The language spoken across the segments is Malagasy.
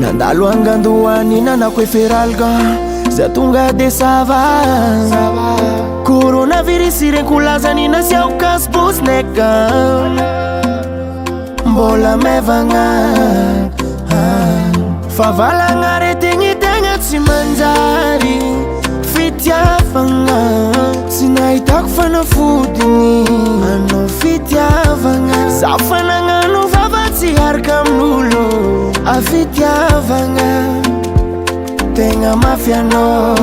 nandalo angandoany nanako eferalga za tonga de sava coronavirus irenkulazany nasiao kasbosneka mbola mevagna favalagna retegny tegna tsy manjary fitiavagna tsy nahitako fanafodiny anao fitiavagna za fanagnano vava tsy haraka amin'olo afitiavagna tegna mafy anao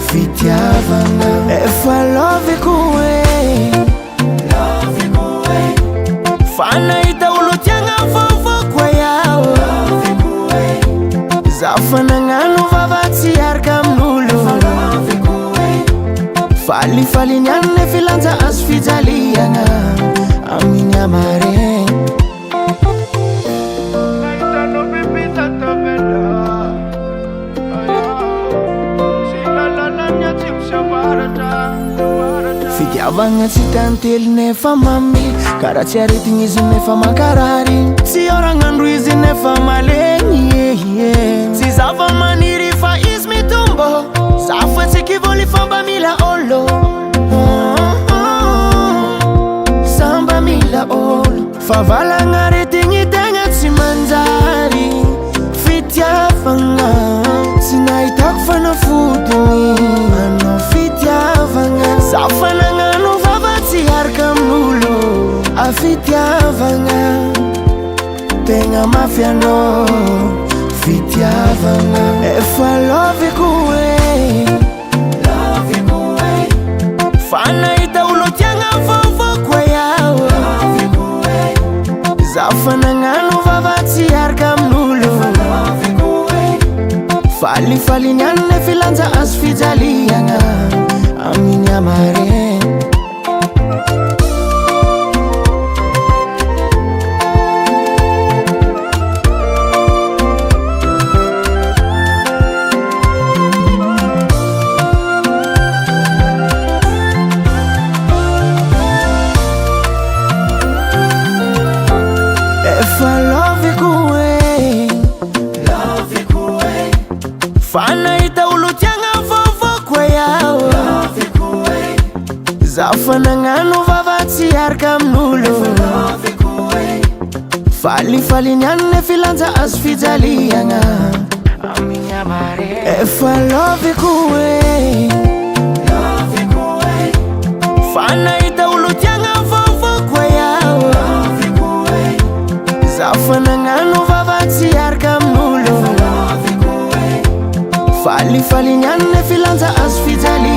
fitiavagna efa loviko fa nahita olo tiagna vovoko yao za fanagnano vava tsy haraka amin'olo falifaliny anne filanja azo fijaliagna amin'ny amare fitiavagna tsy tantely nefa mamy karaha tsy aretigny izy nefa mankarary tsy oragnandro izy nefa malegny tsy zava-maniry fa izy mitombo za fa tsy kivoly famba mila olo samba mila olo favalagna retigny tegna tsy manjary fitiavagna tsy nahitako fanafodiny anao fitiavagna za fanagnano vava tsy haraka amin'olo afitiavagna tegna mafy anao fitiavagna efa loviko fa nahita olo tiagna vovoko yao za fanagnano vava tsy haraka amin'olo falifaliny anne filanja azo fijaliagna amin'ny amare efa loviko fa nahita olo tiagna vovoko yao za fanagnano vava tsy haraka amin'olo falifaliny anne filanja azo fijaliagna amin'ny amare efa loviko fa nahita olo tiagna vovoko yao za fanagnano vava tsy haraka amin'olo falifaliny anne filanja azo fijaliagna